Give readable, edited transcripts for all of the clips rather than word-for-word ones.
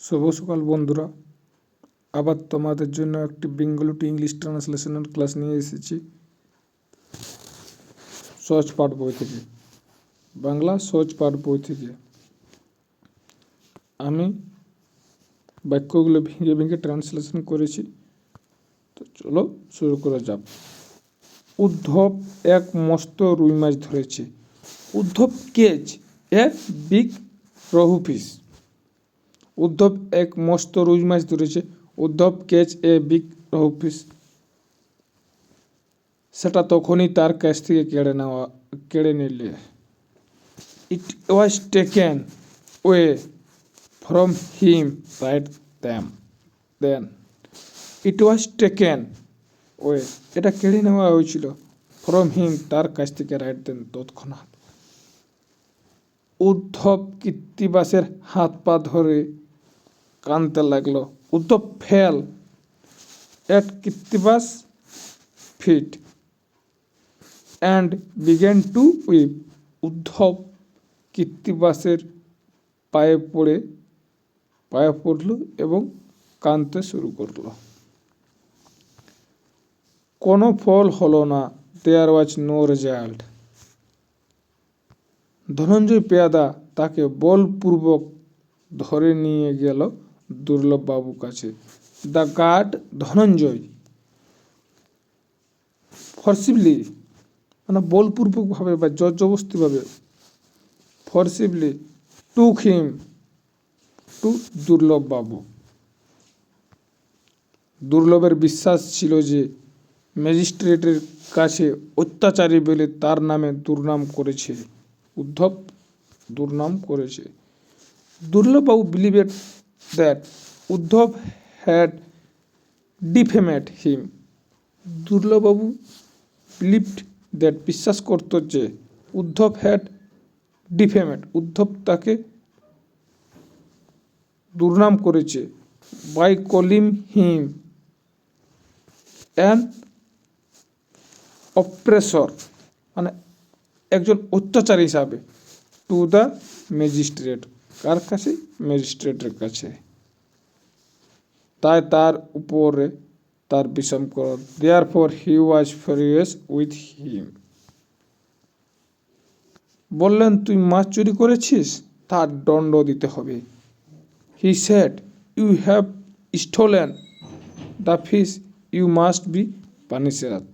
শুভ সকাল বন্ধুরা, আবার তোমাদের জন্য একটি বেঙ্গলি টু ইংলিশ ট্রান্সলেশনের ক্লাস নিয়ে এসেছি সহজ পাঠ বই থেকে, বাংলা সহজ পাঠ বই থেকে। আমি বাক্যগুলো ভেঙে ভেঙে ট্রান্সলেশন করেছি, তো চলো শুরু করা যাক। উদ্ধব এক মস্ত রুই মাছ ধরেছে। Uddhab catch a big rohu fish. Uddhab এক মস্ত রুই মাছ ধরেছে। Uddhab catch a big rohu fish. সেটা তখনই তার কাছ থেকে কেড়ে নিলে। It was taken away from him right then. It was taken away, এটা কেড়ে নেওয়া হয়েছিল। ফ্রম হিম, তার কাছ থেকে রাইট দেন, তৎক্ষণাৎ। উদ্ধব কৃত্তিবাসের হাত পা ধরে কাঁদতে লাগলো। Uddhab fell at Krittibas feet and began to weep. Uddhab কৃত্তিবাসের পায়ে পড়ল এবং কাঁদতে শুরু করলো। কোনো ফল হলো না। দেয়ার ওয়াজ নো রেজাল্ট। ধনঞ্জয় পেয়াদা তাকে বলপূর্বক ধরে নিয়ে গেল দুর্লভ বাবুর কাছে। দ্য গার্ড ধনঞ্জয় ফোর্সিবলি, মানে বলপূর্বকভাবে বা জবরদস্তিভাবে, ফোর্সিবলি টুক হিম টু দুর্লভ বাবু। দুর্লভের বিশ্বাস ছিল যে ম্যাজিস্ট্রেটের কাছে অত্যাচারী বলে তার নামে দুর্নাম করেছে। উদ্ধব দুর্নাম করেছে। Durlabhbabu believed that Uddhab had defamed him. Durlabhbabu believed that, বিশ্বাস করত যে, উদ্ধব হ্যাড ডিফেমেড, উদ্ধব তাকে দুর্নাম করেছে, বাই কলিং হিম অ্যান অপ্রেসর, মানে একজন অত্যাচারী হিসাবে, টু দ্য ম্যাজিস্ট্রেট, কার কাছে? ম্যাজিস্ট্রেটের কাছে। তাই তার উপরে তার বিষম ক্রোধ। Therefore he was furious with him. বললেন, তুই মাছ চুরি করেছিস, তার দণ্ড দিতে হবে। He said, you have stolen the fish, you must be punished.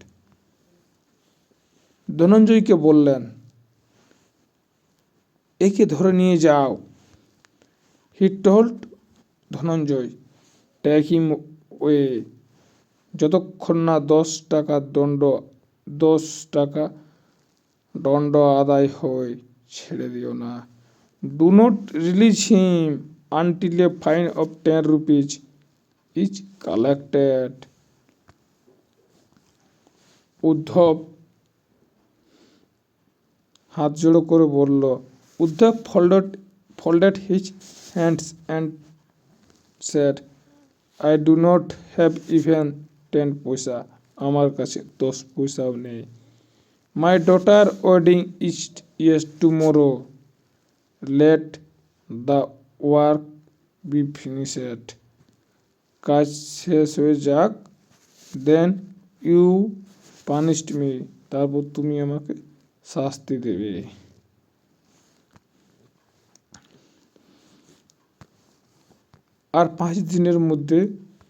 ধনঞ্জয়কে বললেন, একে ধরে নিয়ে যাও। He told Dhananjay, take him away, যতক্ষণ না 10 টাকা দণ্ড আদায় হয় ছেড়ে দিও না। Do not release him until a fine of 10 rupees is collected. Uddhav হাত জোড়ো করে বলল। Uddhav folded his hands and said, I do not have even 10 পয়সা, আমার কাছে 10 পয়সাও নেই। My daughter wedding is tomorrow, let the work be finished. কাজ শেষ হয়ে যাক, then you punished me, তারপর তুমি আমাকে শাস্তি দেবে। আর 5 দিনের মধ্যে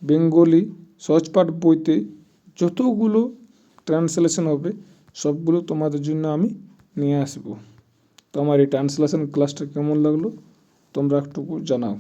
বেঙ্গলি সহজপাঠ বইতে যতগুলো ট্রান্সলেশন হবে সবগুলো তোমাদের জন্য আমি নিয়ে আসবো। তো আমার এই ট্রান্সলেশন ক্লাসটা কেমন লাগলো তোমরা একটু জানাও।